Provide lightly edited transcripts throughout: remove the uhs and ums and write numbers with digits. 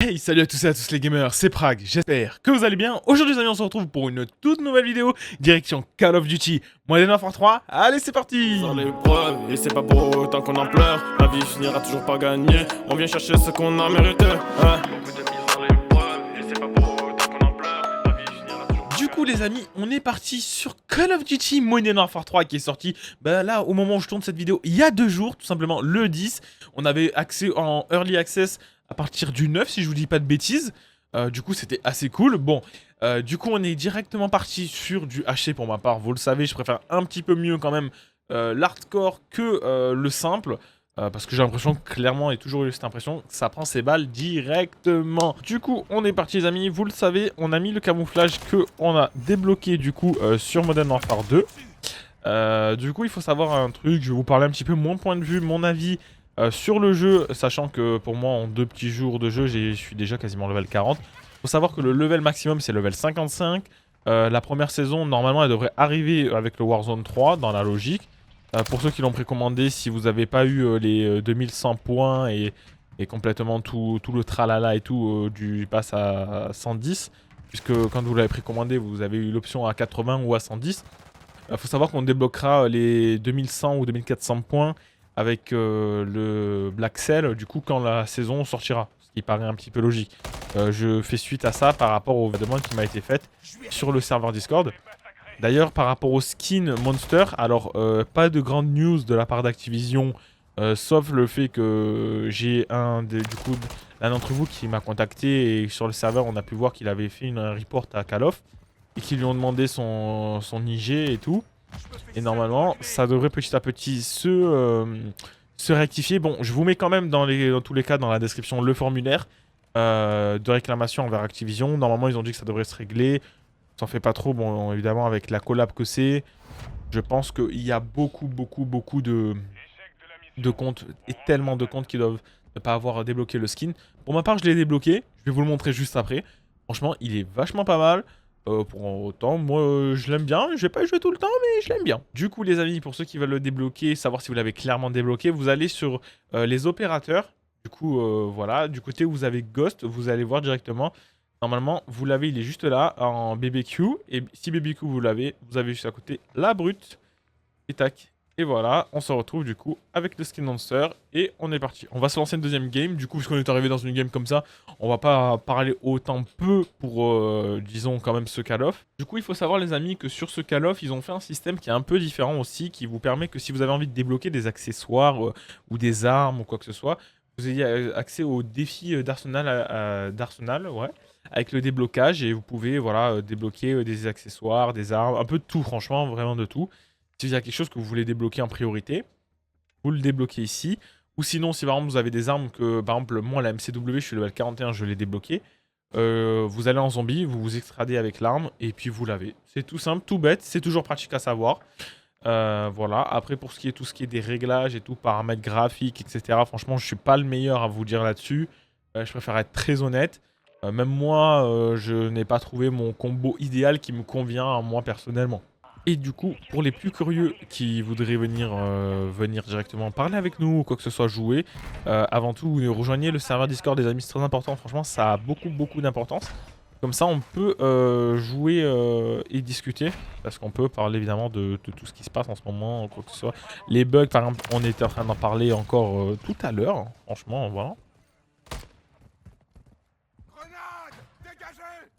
Hey, salut à tous et à tous les gamers, c'est Prague, j'espère que vous allez bien. Aujourd'hui les amis, on se retrouve pour une toute nouvelle vidéo, direction Call of Duty Modern Warfare 3. Allez, c'est parti. Sans l'épreuve, et c'est pas pour autant qu'on en pleure. La vie finira toujours par gagner, on vient chercher ce qu'on a mérité, hein. Beaucoup de mise dans l'épreuve, et c'est pas pour autant qu'on en pleure. La vie finira toujours par Du coup les amis, on est parti sur Call of Duty Modern Warfare 3 qui est sorti, là au moment où je tourne cette vidéo, il y a 2 jours, tout simplement le 10. On avait accès en Early Access à partir du 9 si je vous dis pas de bêtises. Du coup c'était assez cool. Bon, du coup on est directement parti sur du HC pour ma part. Vous le savez, je préfère un petit peu mieux quand même l'hardcore que le simple. Parce que j'ai l'impression, clairement, et toujours eu cette impression, que ça prend ses balles directement. Du coup, on est parti les amis, vous le savez, on a mis le camouflage que on a débloqué du coup sur Modern Warfare 2. Du coup, il faut savoir un truc, je vais vous parler un petit peu mon point de vue, mon avis sur le jeu, sachant que pour moi, en 2 petits jours de jeu, je suis déjà quasiment level 40. Il faut savoir que le level maximum, c'est level 55. La première saison, normalement, elle devrait arriver avec le Warzone 3, dans la logique. Pour ceux qui l'ont précommandé, si vous n'avez pas eu les 2100 points et complètement tout le tralala et tout du pass à 110, puisque quand vous l'avez précommandé, vous avez eu l'option à 80 ou à 110. Faut savoir qu'on débloquera les 2100 ou 2400 points avec le Black Cell, du coup, quand la saison sortira. Ce qui paraît un petit peu logique. Je fais suite à ça par rapport aux demandes qui m'a été faite sur le serveur Discord. D'ailleurs, par rapport au skin Monster, alors pas de grande news de la part d'Activision, sauf le fait que j'ai l'un d'entre vous qui m'a contacté et sur le serveur on a pu voir qu'il avait fait un report à Call of et qu'ils lui ont demandé son IG et tout. Et normalement, ça devrait petit à petit se rectifier. Bon, je vous mets quand même dans tous les cas dans la description le formulaire de réclamation envers Activision. Normalement, ils ont dit que ça devrait se régler. S'en fait pas trop, bon évidemment avec la collab que c'est, je pense qu'il y a beaucoup de comptes et tellement de comptes qui doivent ne pas avoir débloqué le skin. Pour ma part je l'ai débloqué, je vais vous le montrer juste après. Franchement il est vachement pas mal, pour autant moi je l'aime bien, je vais pas y jouer tout le temps mais je l'aime bien. Du coup les amis, pour ceux qui veulent le débloquer, savoir si vous l'avez clairement débloqué, vous allez sur les opérateurs. Du coup voilà, du côté où vous avez Ghost, vous allez voir directement. Normalement, vous l'avez, il est juste là, en BBQ. Et si BBQ, vous l'avez, vous avez juste à côté la brute. Et tac. Et voilà, on se retrouve du coup avec le skin monster. Et on est parti. On va se lancer une deuxième game. Du coup, puisqu'on est arrivé dans une game comme ça, on va pas parler autant peu pour, disons, quand même ce Call of. Du coup, il faut savoir, les amis, que sur ce Call of, ils ont fait un système qui est un peu différent aussi, qui vous permet que si vous avez envie de débloquer des accessoires ou des armes ou quoi que ce soit, vous ayez accès au défi d'Arsenal, ouais, avec le déblocage, et vous pouvez voilà débloquer des accessoires, des armes, un peu de tout, franchement, vraiment de tout. Si il y a quelque chose que vous voulez débloquer en priorité, vous le débloquez ici. Ou sinon, si par exemple vous avez des armes que, par exemple, moi la MCW, je suis level 41, je l'ai débloqué. Vous allez en zombie, vous vous extradez avec l'arme, et puis vous l'avez. C'est tout simple, tout bête, c'est toujours pratique à savoir. Voilà, après pour tout ce qui est des réglages et tout, paramètres graphiques, etc. Franchement, je suis pas le meilleur à vous dire là-dessus. Je préfère être très honnête. Même moi, je n'ai pas trouvé mon combo idéal qui me convient à moi personnellement. Et du coup, pour les plus curieux qui voudraient venir directement parler avec nous ou quoi que ce soit, jouer, avant tout, rejoignez le serveur Discord des amis, c'est très important. Franchement, ça a beaucoup d'importance. Comme ça, on peut jouer et discuter, parce qu'on peut parler évidemment de tout ce qui se passe en ce moment, quoi que ce soit. Les bugs, par exemple, on était en train d'en parler encore tout à l'heure, hein. Franchement, voilà. Grenade! Dégagez!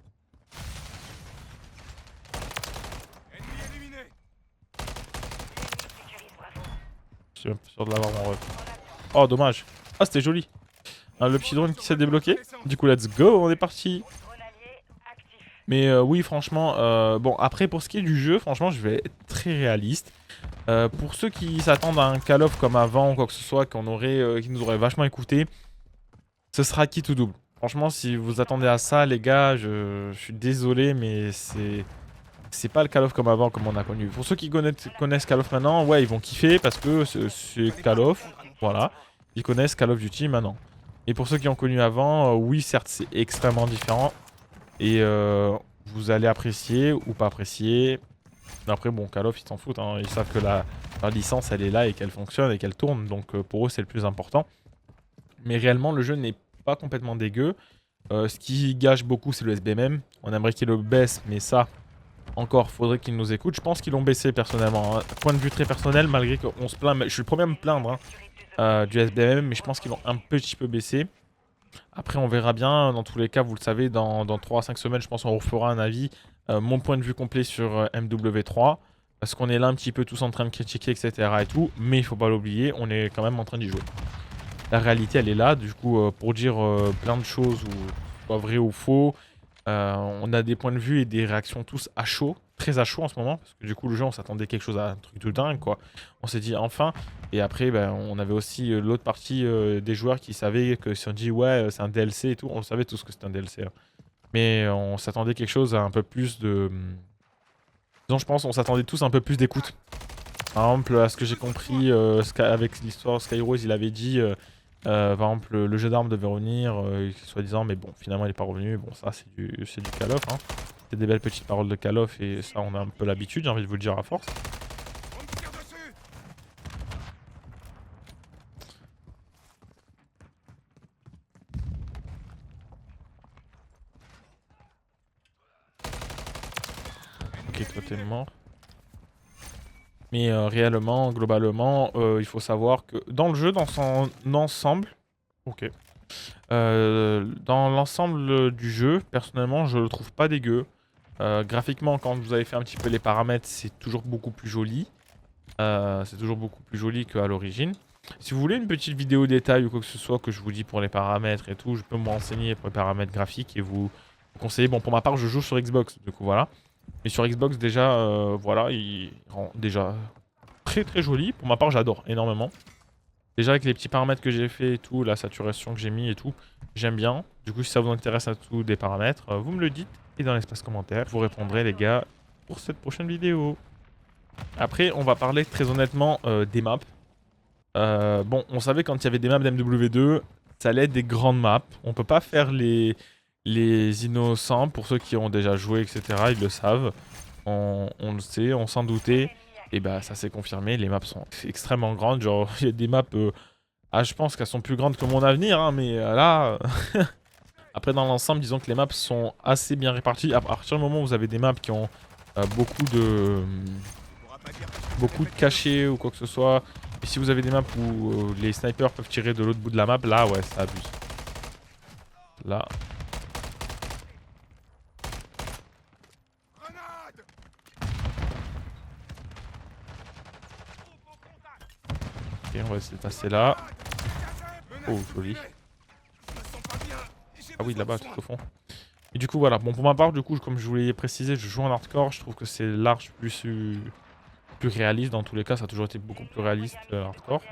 Ennemi éliminé! Je suis un peu sûr de l'avoir, mon ref. Oh, dommage. Ah, c'était joli. Hein, le petit drone qui s'est débloqué. Du coup, let's go, on est parti. Mais oui, franchement, bon, après, pour ce qui est du jeu, franchement, je vais être très réaliste. Pour ceux qui s'attendent à un Call of comme avant ou quoi que ce soit, qui nous aurait vachement écouté, ce sera qui tout double. Franchement, si vous attendez à ça, les gars, je suis désolé, mais c'est pas le Call of comme avant, comme on a connu. Pour ceux qui connaissent Call of maintenant, ouais, ils vont kiffer parce que c'est Call of, voilà. Ils connaissent Call of Duty maintenant. Et pour ceux qui ont connu avant, oui, certes, c'est extrêmement différent. Et vous allez apprécier ou pas apprécier. Après, bon, Call of, ils s'en foutent, hein. Ils savent que leur licence, elle est là et qu'elle fonctionne et qu'elle tourne. Donc pour eux, c'est le plus important. Mais réellement, le jeu n'est pas complètement dégueu. Ce qui gâche beaucoup, c'est le SBMM. On aimerait qu'il le baisse, mais ça, encore, faudrait qu'ils nous écoutent. Je pense qu'ils l'ont baissé personnellement. Hein. Point de vue très personnel, malgré qu'on se plaint, je suis le premier à me plaindre du SBMM, mais je pense qu'ils l'ont un petit peu baissé. Après, on verra bien. Dans tous les cas, vous le savez, dans 3 à 5 semaines, je pense qu'on refera un avis. Mon point de vue complet sur MW3. Parce qu'on est là un petit peu tous en train de critiquer, etc. et tout. Mais il faut pas l'oublier, on est quand même en train d'y jouer. La réalité, elle est là. Du coup, pour dire plein de choses, ou soit vrai ou faux, on a des points de vue et des réactions tous à chaud. Très à chaud en ce moment. Parce que du coup, le jeu, on s'attendait quelque chose à un truc de dingue, quoi. On s'est dit enfin. Et après, ben, on avait aussi l'autre partie des joueurs qui savaient que si on dit ouais, c'est un DLC et tout, on savait tous que c'était un DLC. Hein. Mais on s'attendait quelque chose à un peu plus de... Disons, je pense, on s'attendait tous à un peu plus d'écoute. Par exemple, à ce que j'ai compris, avec l'histoire Skyrose, il avait dit, par exemple, le jeu d'armes devait revenir, soi-disant, mais bon, finalement, il n'est pas revenu. Bon, ça, c'est du Call of. Hein. C'est des belles petites paroles de Call of, et ça, on a un peu l'habitude, j'ai envie de vous le dire à force. On me tire dessus. Ok, toi, t'es mort. Mais réellement, globalement, il faut savoir que dans le jeu, dans son ensemble... Ok. Dans l'ensemble du jeu, personnellement, je le trouve pas dégueu. Graphiquement, quand vous avez fait un petit peu les paramètres, c'est toujours beaucoup plus joli. C'est toujours beaucoup plus joli qu'à l'origine. Si vous voulez une petite vidéo détail ou quoi que ce soit que je vous dis pour les paramètres et tout, je peux me renseigner pour les paramètres graphiques et vous conseiller. Bon, pour ma part, je joue sur Xbox, du coup, voilà. Mais sur Xbox, déjà, voilà, il rend déjà très très joli. Pour ma part, j'adore énormément. Déjà avec les petits paramètres que j'ai fait et tout, la saturation que j'ai mis et tout, j'aime bien. Du coup, si ça vous intéresse à tout des paramètres, vous me le dites. Et dans l'espace commentaire, je vous répondrai les gars pour cette prochaine vidéo. Après, on va parler très honnêtement des maps. Bon, on savait quand il y avait des maps d'MW2, ça allait être des grandes maps. On peut pas faire les innocents, pour ceux qui ont déjà joué, etc. Ils le savent. On le sait, on s'en doutait. Et bah ça s'est confirmé, les maps sont extrêmement grandes. Genre, il y a des maps... je pense qu'elles sont plus grandes que mon avenir, hein, mais là... Après, dans l'ensemble, disons que les maps sont assez bien réparties. À partir du moment où vous avez des maps qui ont beaucoup de cachets ou quoi que ce soit, et si vous avez des maps où les snipers peuvent tirer de l'autre bout de la map, là, ouais, ça abuse. Là. Grenade. Ok, on va essayer de passer là. Oh, joli. Je me sens pas bien. J'ai Ah oui, besoin là-bas, de tout soins. au fond. Et du coup, voilà. Bon, pour ma part, du coup, comme je vous l'ai précisé, je joue en hardcore. Je trouve que c'est large plus réaliste. Dans tous les cas, ça a toujours été beaucoup plus réaliste, hardcore.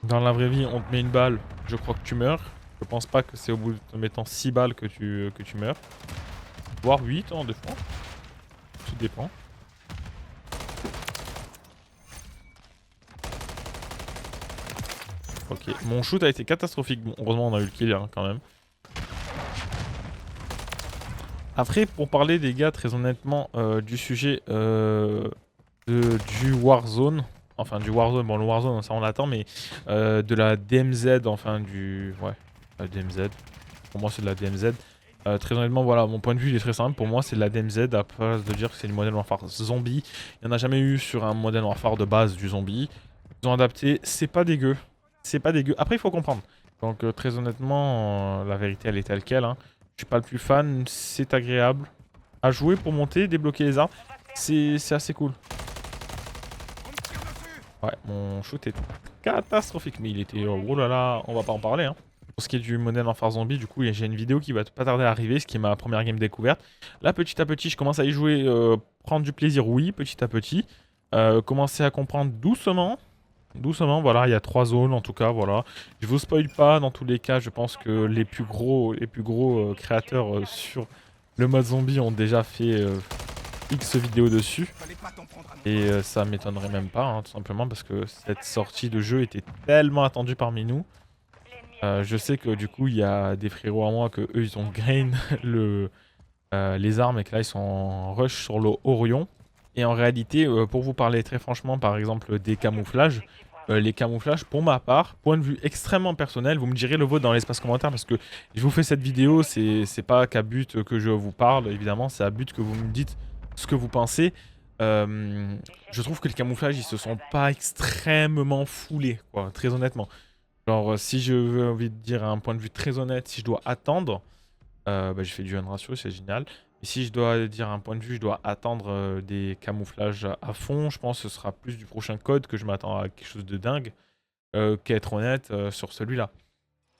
Dans la vraie vie, on te met une balle, je crois que tu meurs. Je pense pas que c'est au bout de te mettant 6 balles que tu meurs. Voire 8, hein, des fois. Tout dépend. Ok, mon shoot a été catastrophique. Bon, heureusement, on a eu le kill, hein, quand même. Après, pour parler des gars, très honnêtement, du sujet du Warzone, enfin du Warzone, bon le Warzone ça on l'attend, mais de la DMZ, enfin du... Ouais, la DMZ, pour moi c'est de la DMZ. Très honnêtement, voilà, mon point de vue il est très simple, pour moi c'est de la DMZ, à place de dire que c'est du Modern Warfare zombie. Il n'y en a jamais eu sur un Modern Warfare de base du zombie. Ils ont adapté, c'est pas dégueu. C'est pas dégueu. Après il faut comprendre. Donc très honnêtement, la vérité elle est telle quelle, hein. Je suis pas le plus fan, c'est agréable à jouer pour monter, débloquer les armes. C'est assez cool. On me tire dessus. Ouais, mon shoot est catastrophique, mais il était... Oh là là, on va pas en parler, hein. Pour ce qui est du Modern Warfare Zombie, du coup, j'ai une vidéo qui va pas tarder à arriver, ce qui est ma première game découverte. Là, petit à petit, je commence à y jouer, prendre du plaisir, oui, petit à petit. Commencer à comprendre doucement. Doucement, voilà, il y a 3 zones en tout cas, voilà. Je vous spoil pas, dans tous les cas, je pense que les plus gros créateurs sur le mode zombie ont déjà fait X vidéos dessus. Fallait pas t'en prendre à moi. Et ça m'étonnerait même pas, hein, tout simplement, parce que cette sortie de jeu était tellement attendue parmi nous. Je sais que du coup, il y a des frérots à moi que eux ils ont gain les armes et que là ils sont en rush sur le Orion. Et en réalité, pour vous parler très franchement, par exemple des camouflages, les camouflages, pour ma part, point de vue extrêmement personnel, vous me direz le vôtre dans l'espace commentaire parce que je vous fais cette vidéo, c'est pas qu'à but que je vous parle, évidemment, c'est à but que vous me dites ce que vous pensez. Je trouve que les camouflages, ils se sont pas extrêmement foulés, quoi, très honnêtement. Genre, si je veux envie de dire un point de vue très honnête, si je dois attendre, bah, j'ai fait du un ratio, c'est génial. Et si je dois dire un point de vue, je dois attendre des camouflages à fond. Je pense que ce sera plus du prochain code que je m'attends à quelque chose de dingue qu'être honnête sur celui-là.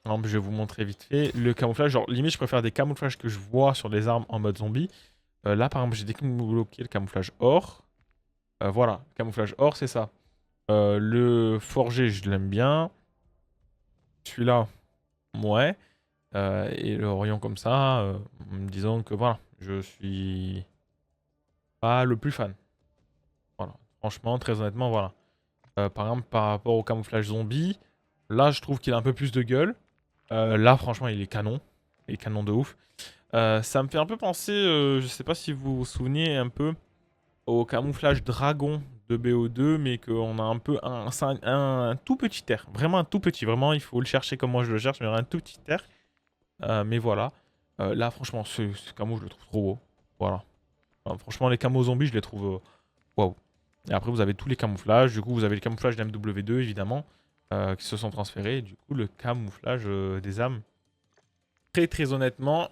Par exemple, je vais vous montrer vite fait le camouflage. Genre, limite, je préfère des camouflages que je vois sur les armes en mode zombie. Là, par exemple, j'ai débloqué le camouflage or. Voilà, le camouflage or, c'est ça. Le forgé, je l'aime bien. Celui-là, ouais. Et le rayon comme ça, disons que voilà, je suis pas le plus fan. Voilà, franchement, très honnêtement, voilà. Par exemple, par rapport au camouflage zombie, là, je trouve qu'il a un peu plus de gueule. Là, franchement, il est canon. Il est canon de ouf. Ça me fait un peu penser, je sais pas si vous vous souvenez un peu au camouflage dragon de BO2, mais qu'on a un peu un tout petit air. Vraiment un tout petit. Vraiment, il faut le chercher comme moi je le cherche, mais un tout petit air. Mais voilà. Là, franchement, ce camo, je le trouve trop beau. Voilà. Franchement, les camos zombies, je les trouve waouh. Et après, vous avez tous les camouflages. Du coup, vous avez le camouflage d'MW2, évidemment, qui se sont transférés. Et du coup, le camouflage des âmes. Très, très honnêtement,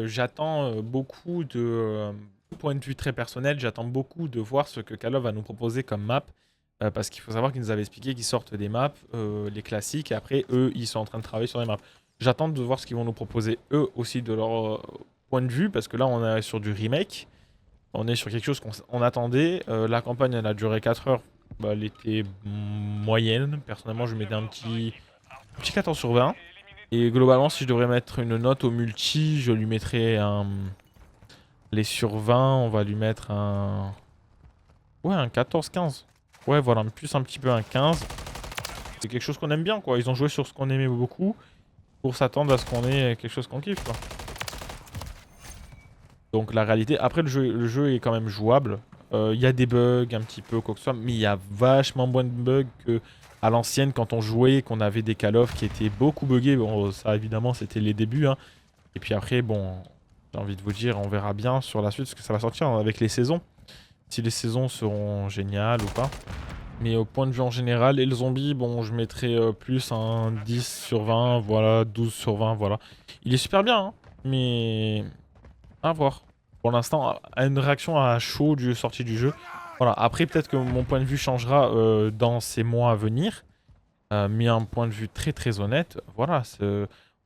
j'attends beaucoup de... point de vue très personnel, j'attends beaucoup de voir ce que Call of va nous proposer comme map. Parce qu'il faut savoir qu'ils nous avaient expliqué qu'ils sortent des maps, les classiques, et après, eux, ils sont en train de travailler sur des maps. J'attends de voir ce qu'ils vont nous proposer, eux aussi, de leur point de vue, parce que là, on est sur du remake. On est sur quelque chose qu'on attendait. La campagne, elle a duré 4 heures. Bah, elle était moyenne. Personnellement, je mettais un petit 14 sur 20. Et globalement, si je devrais mettre une note au multi, je lui mettrais un... Les sur 20, on va lui mettre un... Ouais, un 14-15. Ouais, voilà, plus un petit peu un 15. C'est quelque chose qu'on aime bien, quoi. Ils ont joué sur ce qu'on aimait beaucoup pour s'attendre à ce qu'on ait quelque chose qu'on kiffe, quoi. Donc la réalité... Après, le jeu est quand même jouable. Il y a des bugs, un petit peu, quoi que ce soit, mais il y a vachement moins de bugs que... à l'ancienne, quand on jouait, qu'on avait des Call of qui étaient beaucoup buggés. Bon, ça, évidemment, c'était les débuts, hein. Et puis après, bon... J'ai envie de vous dire, on verra bien sur la suite ce que ça va sortir avec les saisons. Si les saisons seront géniales ou pas. Mais au point de vue en général, et le zombie, bon, je mettrais plus un 10 sur 20, voilà, 12 sur 20, voilà. Il est super bien, hein, mais à voir. Pour l'instant, à une réaction à chaud du sortie du jeu. Voilà, après peut-être que mon point de vue changera dans ces mois à venir. Mais un point de vue très très honnête, voilà,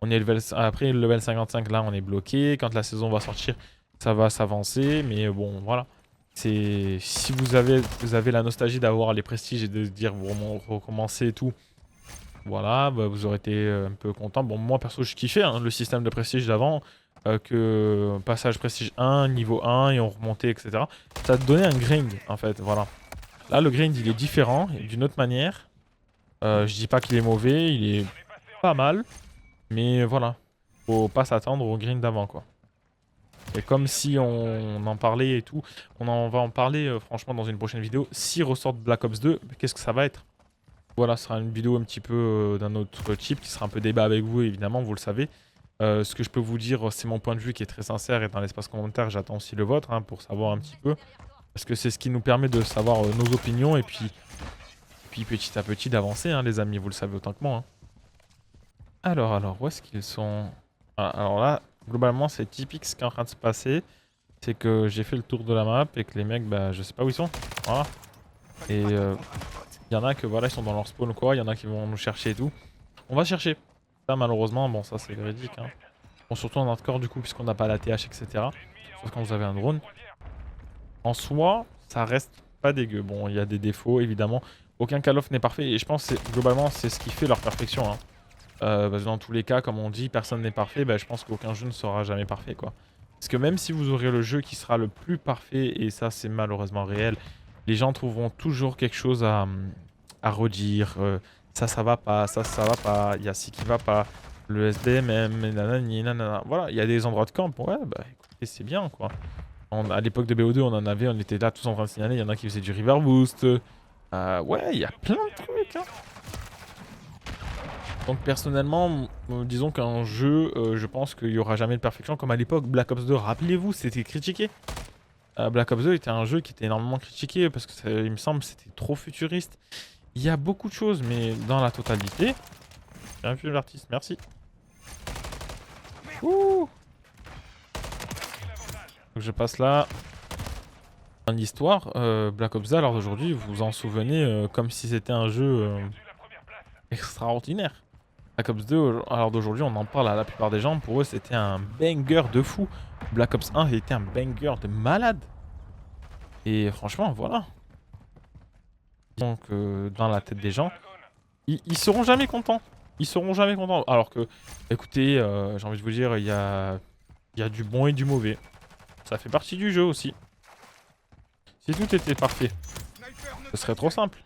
on est après le level 55, là on est bloqué. Quand la saison va sortir, ça va s'avancer. Mais bon, voilà. Si vous avez la nostalgie d'avoir les prestiges et de dire vous recommencer et tout, voilà, bah, vous aurez été un peu content. Bon, moi perso, je kiffais hein, le système de prestige d'avant. Que passage prestige 1, niveau 1 et on remontait, etc. Ça te donnait un grind en fait, voilà. Là, le grind il est différent, d'une autre manière. Je dis pas qu'il est mauvais, il est pas mal. Mais voilà, faut pas s'attendre au grind d'avant quoi. Et comme si on en parlait et tout, va en parler franchement dans une prochaine vidéo. Si ressortent Black Ops 2, qu'est-ce que ça va être? Voilà, ce sera une vidéo un petit peu d'un autre type qui sera un peu débat avec vous évidemment, vous le savez. Ce que je peux vous dire, c'est mon point de vue qui est très sincère et dans l'espace commentaire, j'attends aussi le vôtre hein, pour savoir un petit peu. Parce que c'est ce qui nous permet de savoir nos opinions et puis petit à petit d'avancer hein, les amis, vous le savez autant que moi. Hein. Alors, où est-ce qu'ils sont? Alors là, globalement, c'est typique ce qui est en train de se passer. C'est que j'ai fait le tour de la map et que les mecs, bah, je sais pas où ils sont. Voilà. Et il y en a que, voilà, ils sont dans leur spawn ou quoi. Il y en a qui vont nous chercher et tout. On va chercher. Ça, malheureusement, bon, ça c'est véridique. Hein. Bon, surtout en hardcore, du coup, puisqu'on n'a pas la TH, etc. Sauf quand vous avez un drone. En soi, ça reste pas dégueu. Bon, il y a des défauts, évidemment. Aucun Call of n'est parfait. Et je pense que globalement, c'est ce qui fait leur perfection. Hein. Parce que dans tous les cas, comme on dit, personne n'est parfait. Bah, je pense qu'aucun jeu ne sera jamais parfait, quoi. Parce que même si vous aurez le jeu qui sera le plus parfait, et ça c'est malheureusement réel, les gens trouveront toujours quelque chose à redire. Ça va pas, ça va pas, il y a ci qui va pas, le SDMM, nanani, nanana. Voilà, il y a des endroits de camp, ouais, bah écoutez, c'est bien, quoi. À l'époque de BO2, on en avait, on était là tous en train de signaler, il y en a qui faisaient du river boost. Ouais, il y a plein de trucs, hein. Donc personnellement, disons qu'un jeu, je pense qu'il n'y aura jamais de perfection comme à l'époque. Black Ops 2, rappelez-vous, c'était critiqué. Black Ops 2 était un jeu qui était énormément critiqué parce que il me semble c'était trop futuriste. Il y a beaucoup de choses, mais dans la totalité... Bien vu l'artiste, merci. Ouh. Donc je passe là. En histoire, Black Ops 2 à l'heure d'aujourd'hui, vous vous en souvenez comme si c'était un jeu extraordinaire. Black Ops 2 à l'heure d'aujourd'hui, on en parle à la plupart des gens. Pour eux, c'était un banger de fou. Black Ops 1 était un banger de malade. Et franchement, voilà. Donc dans la tête des gens, ils seront jamais contents. Ils seront jamais contents. Alors que, écoutez, j'ai envie de vous dire, il y a du bon et du mauvais. Ça fait partie du jeu aussi. Si tout était parfait, ce serait trop simple.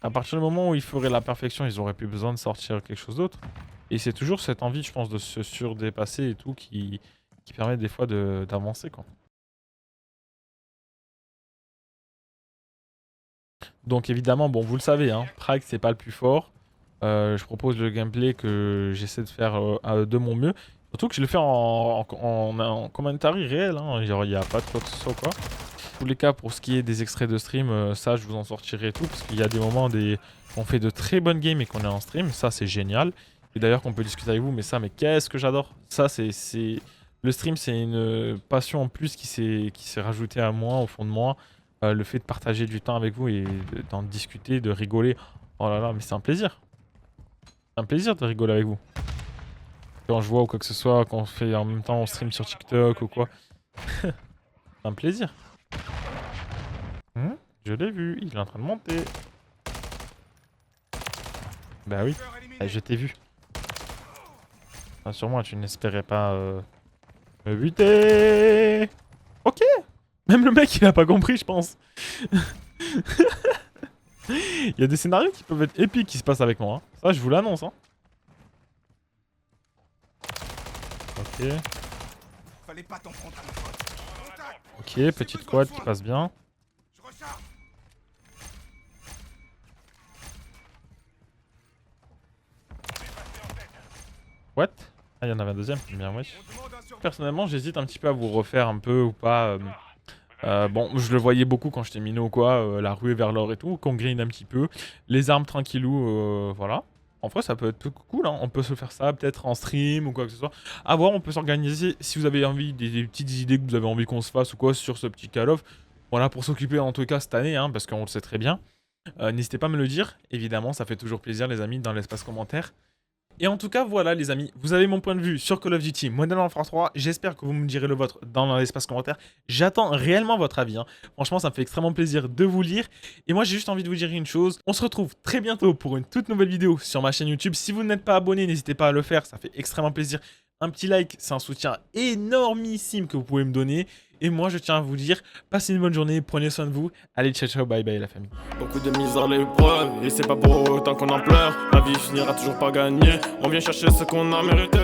À partir du moment où ils feraient la perfection, ils auraient plus besoin de sortir quelque chose d'autre. Et c'est toujours cette envie, je pense, de se surdépasser et tout qui permet des fois d'avancer, quoi. Donc évidemment, bon, vous le savez, hein, Prague, c'est pas le plus fort. Je propose le gameplay que j'essaie de faire de mon mieux. Surtout que je le fais en commentary réel, hein, genre il n'y a pas de quoi que ce soit, quoi. Dans tous les cas, pour ce qui est des extraits de stream, ça, je vous en sortirai tout, parce qu'il y a des moments où on fait de très bonnes games et qu'on est en stream, ça c'est génial. Et d'ailleurs qu'on peut discuter avec vous, mais qu'est-ce que j'adore. Ça, le stream, c'est une passion en plus qui s'est rajoutée à moi, au fond de moi. Le fait de partager du temps avec vous et d'en discuter, de rigoler. Oh là là, mais c'est un plaisir. C'est un plaisir de rigoler avec vous. Quand je vois ou quoi que ce soit, quand on fait en même temps on stream sur TikTok ou quoi. C'est un plaisir. Je l'ai vu, il est en train de monter. Bah oui, je t'ai vu. Sur moi, tu n'espérais pas me buter. Ok. Même le mec, il a pas compris, je pense. Il y a des scénarios qui peuvent être épiques qui se passent avec moi. Hein. Ça, je vous l'annonce. Hein. Ok. Fallait pas t'en prendre à mon pote. Contact. Ok, petite quad qui passe bien. Je recharge. What? Ah, il y en avait un deuxième. Bien, wesh. On demande un survivant. Personnellement, j'hésite un petit peu à vous refaire un peu ou pas. Bon, je le voyais beaucoup quand j'étais minot ou quoi, la ruée vers l'or et tout, qu'on grind un petit peu. Les armes tranquillou, voilà. En vrai, ça peut être cool, hein. On peut se faire ça peut-être en stream ou quoi que ce soit. À voir, on peut s'organiser si vous avez envie, des petites idées que vous avez envie qu'on se fasse ou quoi sur ce petit Call of. Voilà, pour s'occuper en tout cas cette année, hein, parce qu'on le sait très bien. N'hésitez pas à me le dire, évidemment, ça fait toujours plaisir les amis dans l'espace commentaire. Et en tout cas, voilà les amis, vous avez mon point de vue sur Call of Duty Modern Warfare 3. J'espère que vous me direz le vôtre dans l'espace commentaire. J'attends réellement votre avis. Hein. Franchement, ça me fait extrêmement plaisir de vous lire. Et moi, j'ai juste envie de vous dire une chose. On se retrouve très bientôt pour une toute nouvelle vidéo sur ma chaîne YouTube. Si vous n'êtes pas abonné, n'hésitez pas à le faire. Ça fait extrêmement plaisir. Un petit like, c'est un soutien énormissime que vous pouvez me donner. Et moi, je tiens à vous dire, passez une bonne journée, prenez soin de vous. Allez, ciao, ciao, bye bye la famille. Beaucoup de mise à l'épreuve, et c'est pas pour autant qu'on en pleure. La vie finira toujours par gagner, on vient chercher ce qu'on a mérité.